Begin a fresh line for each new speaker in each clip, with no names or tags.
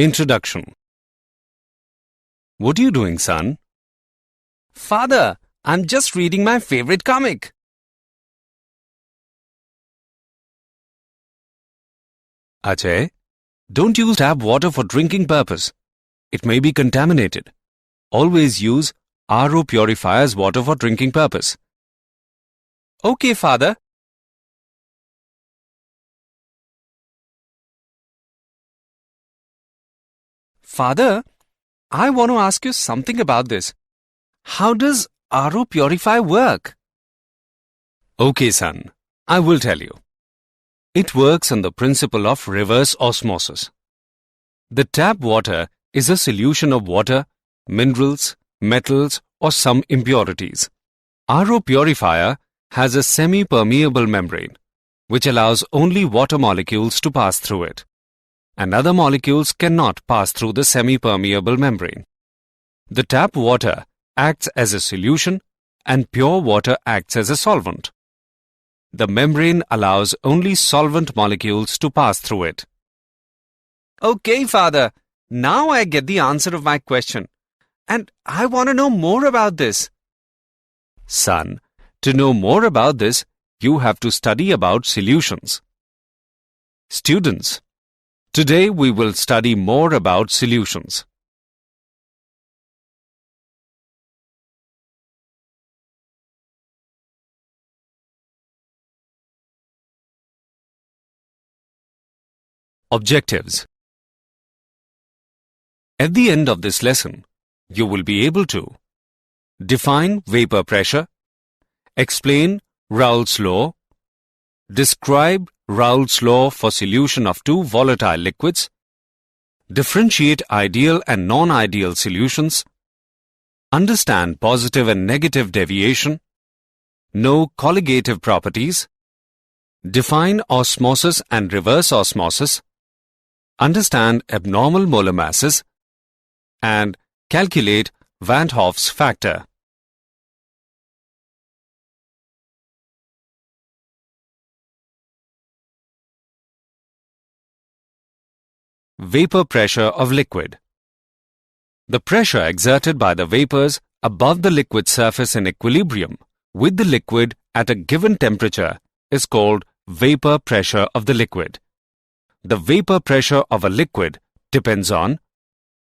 Introduction. What are you doing, son?
Father, I'm just reading my favorite comic.
Ajay, don't use tap water for drinking purpose. It may be contaminated. Always use RO purifier's water for drinking purpose.
Okay, Father. Father, I want to ask you something about this. How does RO purify work?
Okay, son, I will tell you. It works on the principle of reverse osmosis. The tap water is a solution of water, minerals, metals, or some impurities. RO purifier has a semi-permeable membrane, which allows only water molecules to pass through it, and other molecules cannot pass through the semi-permeable membrane. The tap water acts as a solution and pure water acts as a solvent. The membrane allows only solvent molecules to pass through it.
Okay, Father. Now I get the answer of my question. And I want to know more about this.
Son, to know more about this, you have to study about solutions. Students, today we will study more about solutions. Objectives. At the end of this lesson, you will be able to define vapor pressure, explain Raoult's law, describe Raoult's law for solution of two volatile liquids, differentiate ideal and non-ideal solutions, understand positive and negative deviation, know colligative properties, define osmosis and reverse osmosis, understand abnormal molar masses, and calculate Van Hoff's factor. Vapor pressure of liquid. The pressure exerted by the vapors above the liquid surface in equilibrium with the liquid at a given temperature is called vapor pressure of the liquid. The vapor pressure of a liquid depends on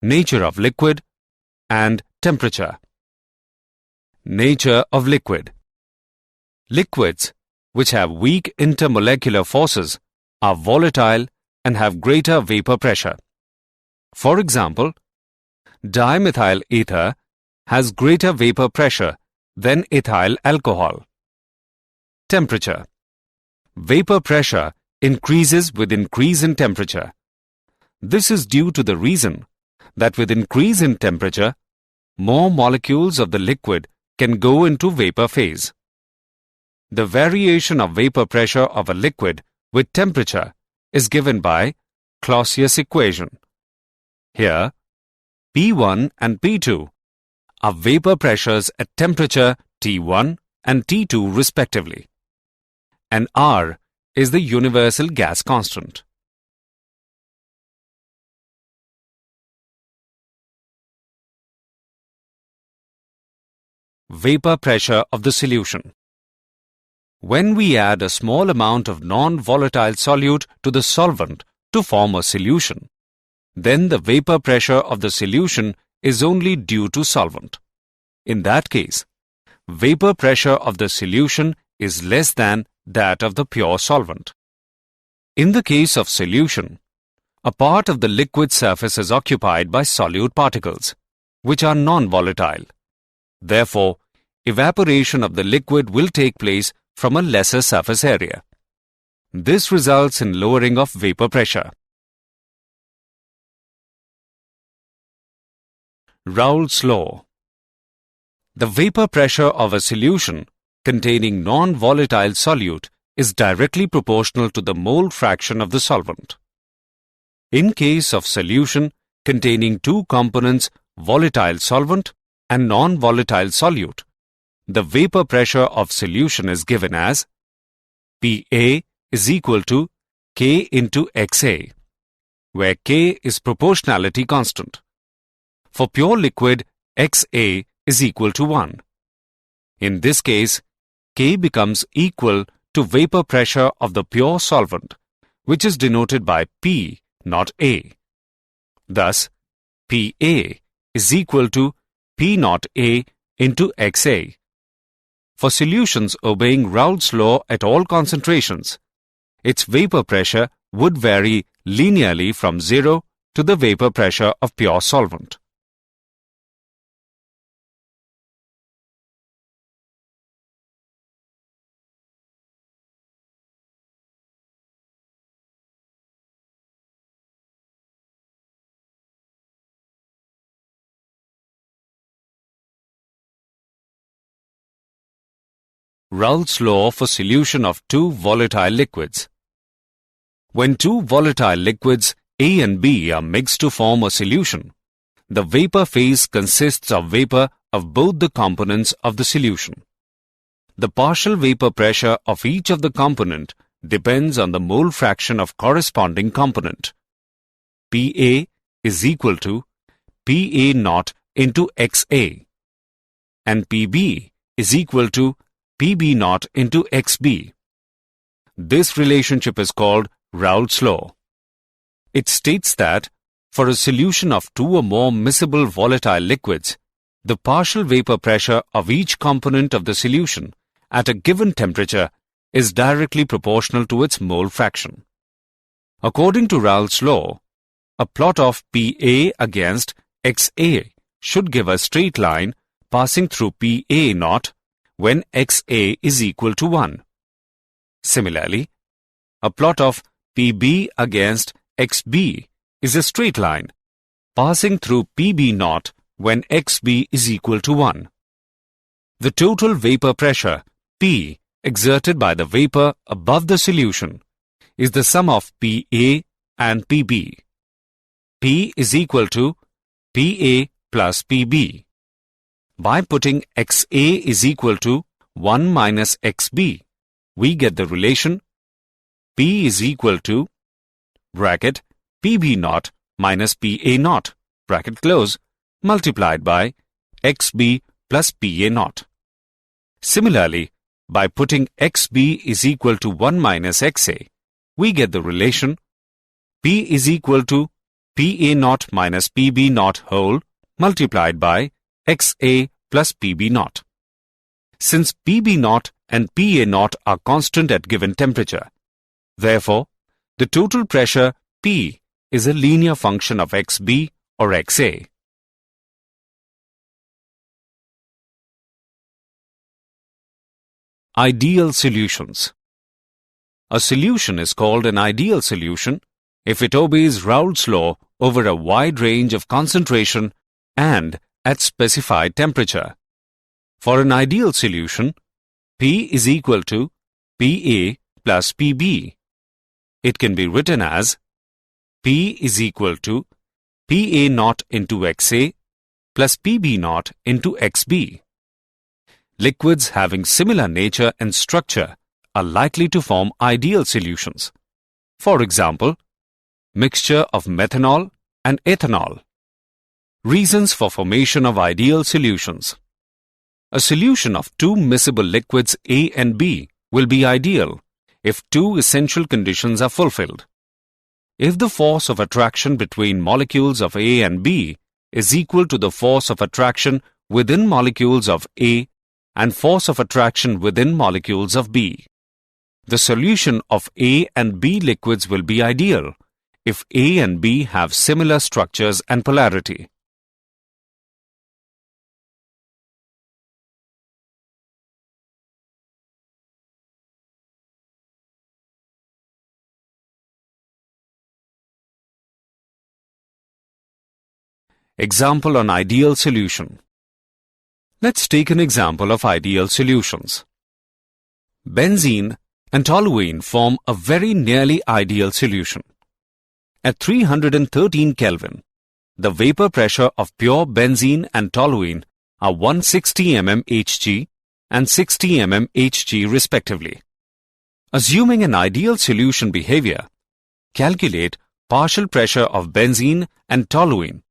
nature of liquid and temperature. Nature of liquid. Liquids which have weak intermolecular forces are volatile and have greater vapor pressure. For example, dimethyl ether has greater vapor pressure than ethyl alcohol. Temperature. Vapor pressure increases with increase in temperature. This is due to the reason that with increase in temperature, more molecules of the liquid can go into vapor phase. The variation of vapor pressure of a liquid with temperature is given by Clausius equation. Here, P1 and P2 are vapor pressures at temperature T1 and T2 respectively, and R is the universal gas constant. Vapor pressure of the solution. When we add a small amount of non-volatile solute to the solvent to form a solution, then the vapor pressure of the solution is only due to solvent. In that case, vapor pressure of the solution is less than that of the pure solvent. In the case of solution, a part of the liquid surface is occupied by solute particles, which are non-volatile. Therefore, evaporation of the liquid will take place from a lesser surface area. This results in lowering of vapor pressure. Raoult's law. The vapor pressure of a solution containing non-volatile solute is directly proportional to the mole fraction of the solvent. In case of solution containing two components, volatile solvent and non-volatile solute, the vapor pressure of solution is given as Pa is equal to K into XA. where K is proportionality constant. For pure liquid, XA is equal to 1. In this case, K becomes equal to vapor pressure of the pure solvent, which is denoted by P, not A. Thus, PA is equal to P naught A into XA. For solutions obeying Raoult's law at all concentrations, its vapor pressure would vary linearly from 0 to the vapor pressure of pure solvent. Raoult's law for solution of two volatile liquids. When two volatile liquids A and B are mixed to form a solution, the vapor phase consists of vapor of both the components of the solution. The partial vapor pressure of each of the component depends on the mole fraction of corresponding component. PA is equal to PA naught into XA, and PB is equal to PB naught into XB. This relationship is called Raoult's law. It states that for a solution of two or more miscible volatile liquids, the partial vapor pressure of each component of the solution at a given temperature is directly proportional to its mole fraction. According to Raoult's law, a plot of PA against XA should give a straight line passing through PA naught when XA is equal to 1. Similarly, a plot of PB against XB is a straight line passing through PB naught when XB is equal to 1. The total vapor pressure, P, exerted by the vapor above the solution is the sum of PA and PB. P is equal to PA plus PB. By putting XA is equal to 1 minus XB, we get the relation P is equal to bracket PB naught minus PA naught bracket close multiplied by XB plus PA naught. Similarly, by putting XB is equal to 1 minus XA, we get the relation P is equal to PA naught minus PB naught whole multiplied by XA plus PB naught. Since PB naught and PA naught are constant at given temperature, therefore, the total pressure P is a linear function of XB or XA. Ideal solutions. A solution is called an ideal solution if it obeys Raoult's law over a wide range of concentration and at specified temperature. For an ideal solution, P is equal to PA plus PB. It can be written as P is equal to PA naught into XA plus PB naught into XB. Liquids having similar nature and structure are likely to form ideal solutions. For example, mixture of methanol and ethanol. Reasons for formation of ideal solutions. A solution of two miscible liquids A and B will be ideal if two essential conditions are fulfilled. If the force of attraction between molecules of A and B is equal to the force of attraction within molecules of A and force of attraction within molecules of B. The solution of A and B liquids will be ideal if A and B have similar structures and polarity. Example on ideal solution. Let's take an example of ideal solutions. Benzene and toluene form a very nearly ideal solution. At 313 Kelvin, the vapor pressure of pure benzene and toluene are 160 mm Hg and 60 mm Hg respectively. Assuming an ideal solution behavior, calculate partial pressure of benzene and toluene,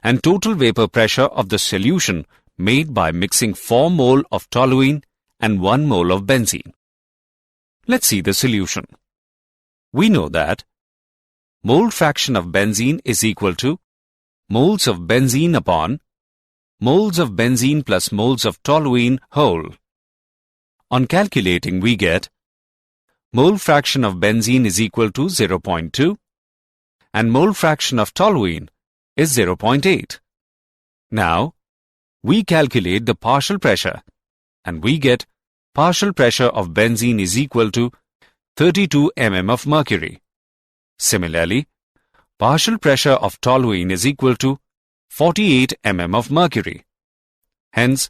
and total vapor pressure of the solution made by mixing 4 mole of toluene and 1 mole of benzene. Let's see the solution. We know that mole fraction of benzene is equal to moles of benzene upon moles of benzene plus moles of toluene whole. On calculating, we get mole fraction of benzene is equal to 0.2 and mole fraction of toluene is 0.8. Now, we calculate the partial pressure and we get partial pressure of benzene is equal to 32 mm of mercury. Similarly, partial pressure of toluene is equal to 48 mm of mercury. Hence,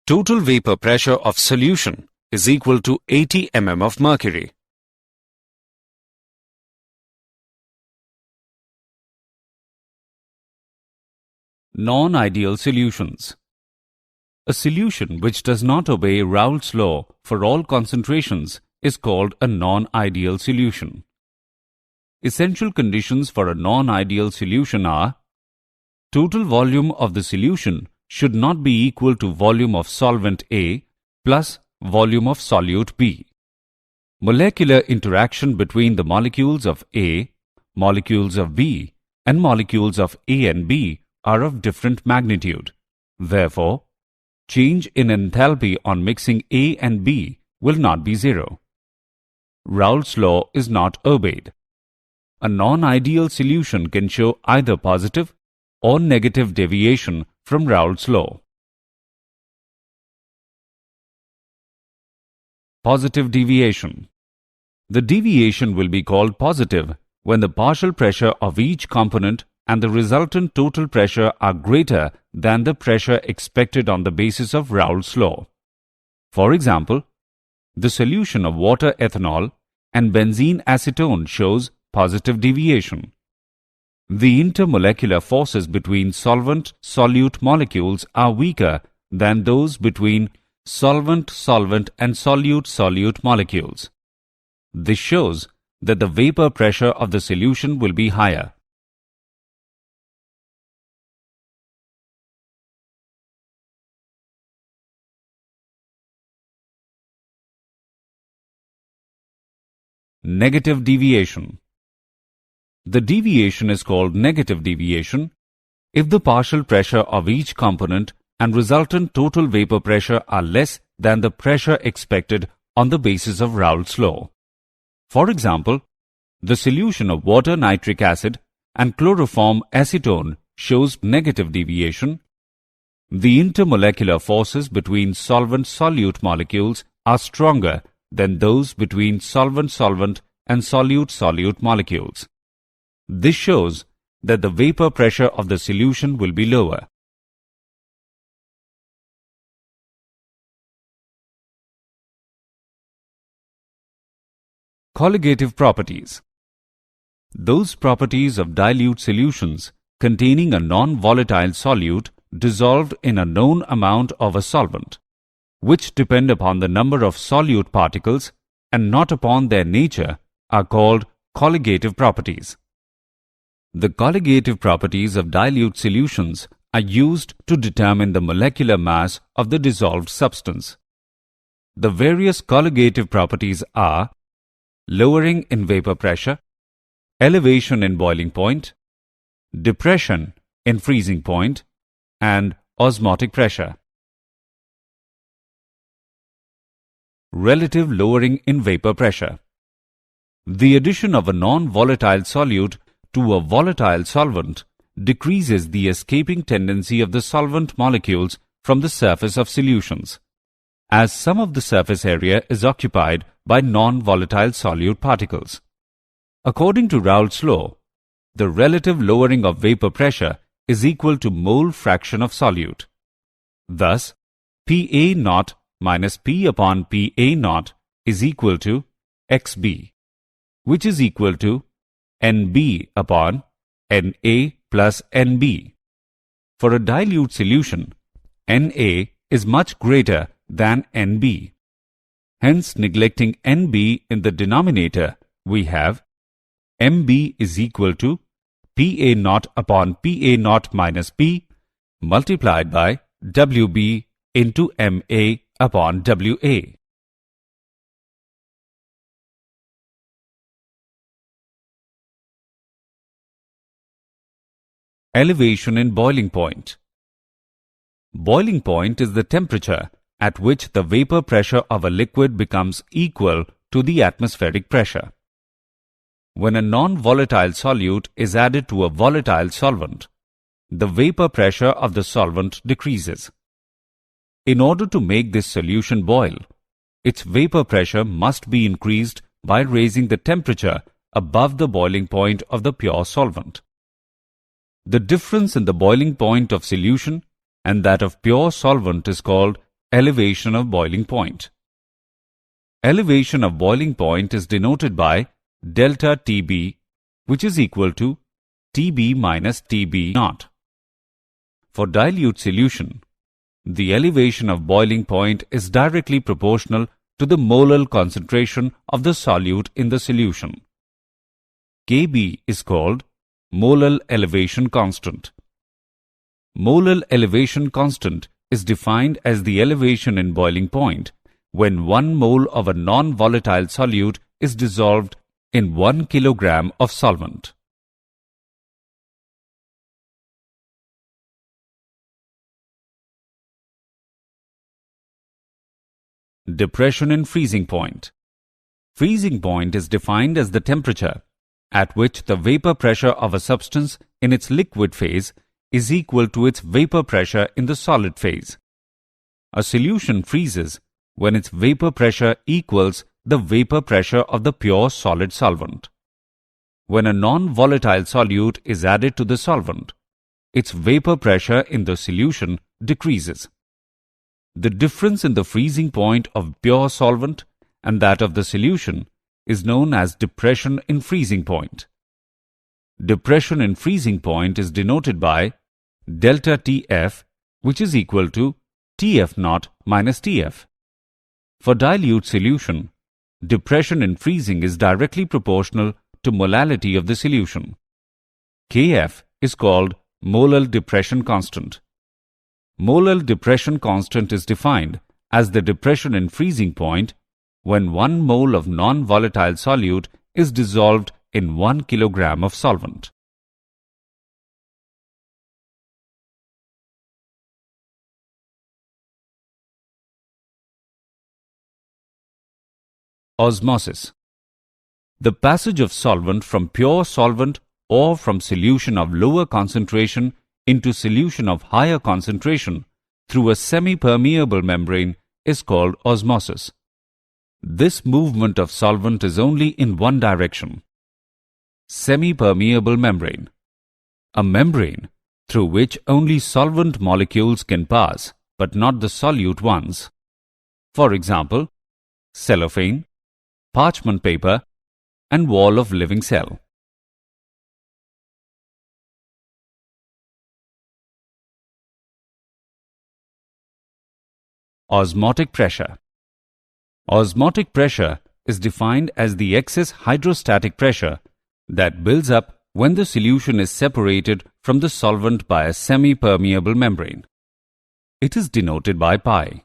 total vapor pressure of solution is equal to 80 mm of mercury. Non-ideal solutions. A solution which does not obey Raoult's law for all concentrations is called a non-ideal solution. Essential conditions for a non-ideal solution are: total volume of the solution should not be equal to volume of solvent A plus volume of solute B. Molecular interaction between the molecules of A, molecules of B, and molecules of A and B are of different magnitude. Therefore, change in enthalpy on mixing A and B will not be zero. Raoult's law is not obeyed. A non-ideal solution can show either positive or negative deviation from Raoult's law. Positive deviation. The deviation will be called positive when the partial pressure of each component and the resultant total pressure are greater than the pressure expected on the basis of Raoult's law. For example, the solution of water ethanol and benzene acetone shows positive deviation. The intermolecular forces between solvent-solute molecules are weaker than those between solvent-solvent and solute-solute molecules. This shows that the vapor pressure of the solution will be higher. Negative deviation. The deviation is called negative deviation if the partial pressure of each component and resultant total vapor pressure are less than the pressure expected on the basis of Raoult's law. For example, the solution of water nitric acid and chloroform acetone shows negative deviation. The intermolecular forces between solvent-solute molecules are stronger than those between solvent-solvent and solute-solute molecules. This shows that the vapor pressure of the solution will be lower. Colligative properties. Those properties of dilute solutions containing a non-volatile solute dissolved in a known amount of a solvent, which depend upon the number of solute particles and not upon their nature, are called colligative properties. The colligative properties of dilute solutions are used to determine the molecular mass of the dissolved substance. The various colligative properties are lowering in vapor pressure, elevation in boiling point, depression in freezing point, and osmotic pressure. Relative lowering in vapor pressure. The addition of a non-volatile solute to a volatile solvent decreases the escaping tendency of the solvent molecules from the surface of solutions, as some of the surface area is occupied by non-volatile solute particles. According to Raoult's law, the relative lowering of vapor pressure is equal to mole fraction of solute. Thus, Pa naught minus P upon Pa naught is equal to Xb, which is equal to Nb upon Na plus Nb. For a dilute solution, Na is much greater than Nb. Hence, neglecting Nb in the denominator, we have MB is equal to PA naught upon PA naught minus P multiplied by WB into MA upon WA. Elevation in boiling point. Boiling point is the temperature at which the vapor pressure of a liquid becomes equal to the atmospheric pressure. When a non-volatile solute is added to a volatile solvent, the vapor pressure of the solvent decreases. In order to make this solution boil, its vapor pressure must be increased by raising the temperature above the boiling point of the pure solvent. The difference in the boiling point of solution and that of pure solvent is called elevation of boiling point. Elevation of boiling point is denoted by delta Tb, which is equal to Tb minus Tb naught. For dilute solution, the elevation of boiling point is directly proportional to the molar concentration of the solute in the solution. Kb is called molar elevation constant. Molar elevation constant is defined as the elevation in boiling point when 1 mole of a non-volatile solute is dissolved in 1 kilogram of solvent. Depression in freezing point. Freezing point is defined as the temperature at which the vapor pressure of a substance in its liquid phase is equal to its vapor pressure in the solid phase. A solution freezes when its vapor pressure equals the vapor pressure of the pure solid solvent. When a non-volatile solute is added to the solvent, its vapor pressure in the solution decreases. The difference in the freezing point of pure solvent and that of the solution is known as depression in freezing point. Depression in freezing point is denoted by delta Tf, which is equal to Tf naught minus Tf. For dilute solution, depression in freezing is directly proportional to molality of the solution. Kf is called molar depression constant. Molar depression constant is defined as the depression in freezing point when 1 mole of non-volatile solute is dissolved in 1 kilogram of solvent. Osmosis. The passage of solvent from pure solvent or from solution of lower concentration into solution of higher concentration through a semi-permeable membrane is called osmosis. This movement of solvent is only in one direction. Semi-permeable membrane. A membrane through which only solvent molecules can pass, but not the solute ones. For example, cellophane, parchment paper, and wall of living cell. Osmotic pressure. Osmotic pressure is defined as the excess hydrostatic pressure that builds up when the solution is separated from the solvent by a semi-permeable membrane. It is denoted by pi.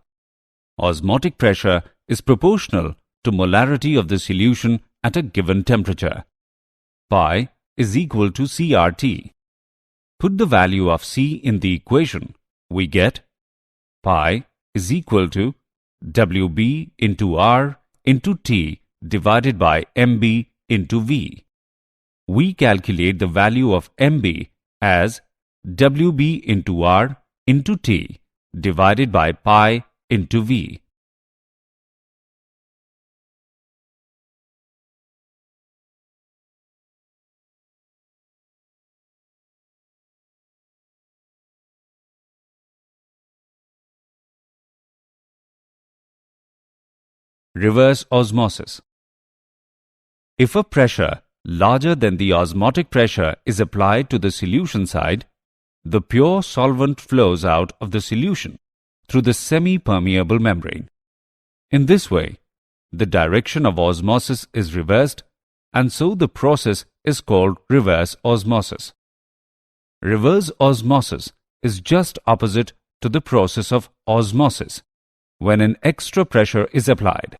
Osmotic pressure is proportional to molarity of the solution at a given temperature. Pi is equal to CRT. Put the value of C in the equation. We get pi is equal to WB into R into T divided by MB into V. We calculate the value of MB as WB into R into T divided by pi into V. Reverse osmosis. If a pressure larger than the osmotic pressure is applied to the solution side, the pure solvent flows out of the solution through the semi-permeable membrane. In this way, the direction of osmosis is reversed, and so the process is called reverse osmosis. Reverse osmosis is just opposite to the process of osmosis when an extra pressure is applied.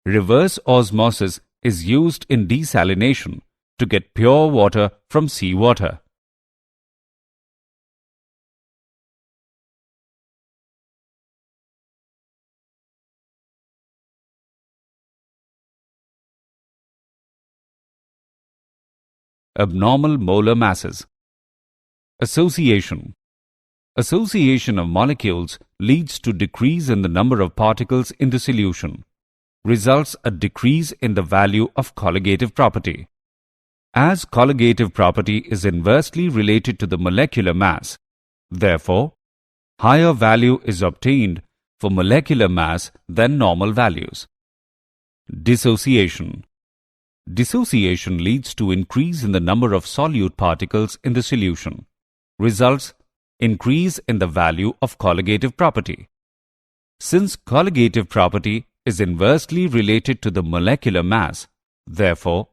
Reverse osmosis is used in desalination to get pure water from seawater. Abnormal molar masses. Association. Association of molecules leads to decrease in the number of particles in the solution, results a decrease in the value of colligative property. As colligative property is inversely related to the molecular mass, therefore, higher value is obtained for molecular mass than normal values. Dissociation. Dissociation leads to increase in the number of solute particles in the solution, results increase in the value of colligative property. Since colligative property is inversely related to the molecular mass, therefore,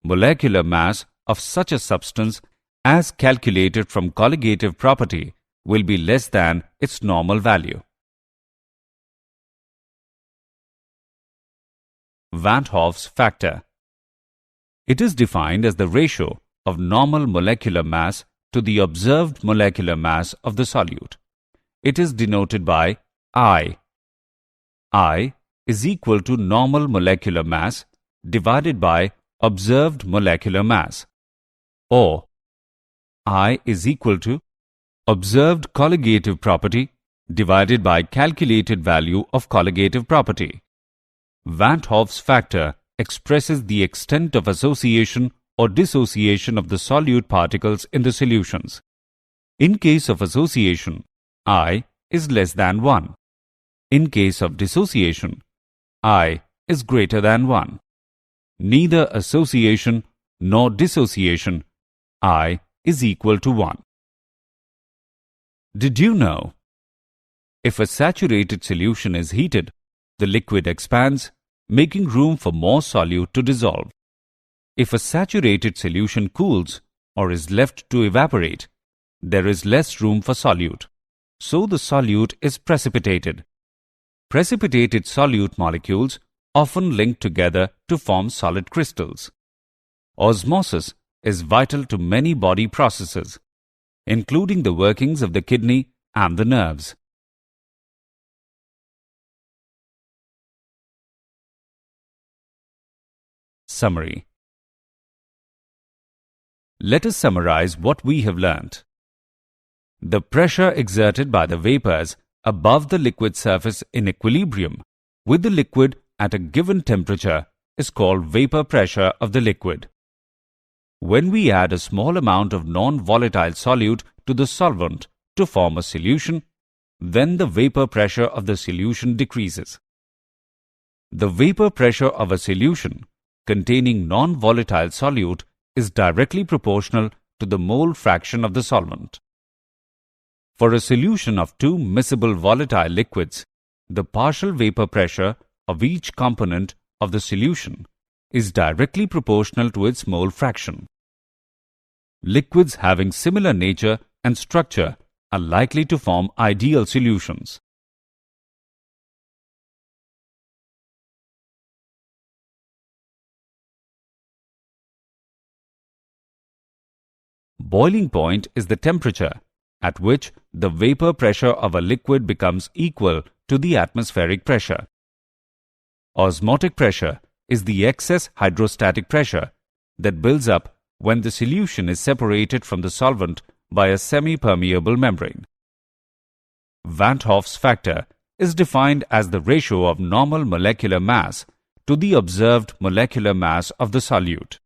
molecular mass of such a substance as calculated from colligative property will be less than its normal value. Van 't Hoff's factor. It is defined as the ratio of normal molecular mass to the observed molecular mass of the solute. It is denoted by I. I is equal to normal molecular mass divided by observed molecular mass, or I is equal to observed colligative property divided by calculated value of colligative property. Van 't Hoff's factor expresses the extent of association or dissociation of the solute particles in the solutions. In case of association, I is less than 1. In case of dissociation, I is greater than 1. Neither association nor dissociation, I is equal to 1. Did you know? If a saturated solution is heated, the liquid expands, making room for more solute to dissolve. If a saturated solution cools or is left to evaporate, there is less room for solute, so the solute is precipitated. Precipitated solute molecules often link together to form solid crystals. Osmosis is vital to many body processes, including the workings of the kidney and the nerves. Summary. Let us summarize what we have learnt. The pressure exerted by the vapors above the liquid surface in equilibrium with the liquid at a given temperature is called vapor pressure of the liquid. When we add a small amount of non-volatile solute to the solvent to form a solution, then the vapor pressure of the solution decreases. The vapor pressure of a solution containing non-volatile solute is directly proportional to the mole fraction of the solvent. For a solution of two miscible volatile liquids, the partial vapor pressure of each component of the solution is directly proportional to its mole fraction. Liquids having similar nature and structure are likely to form ideal solutions. Boiling point is the temperature at which the vapor pressure of a liquid becomes equal to the atmospheric pressure. Osmotic pressure is the excess hydrostatic pressure that builds up when the solution is separated from the solvent by a semi-permeable membrane. Van 't Hoff's factor is defined as the ratio of normal molecular mass to the observed molecular mass of the solute.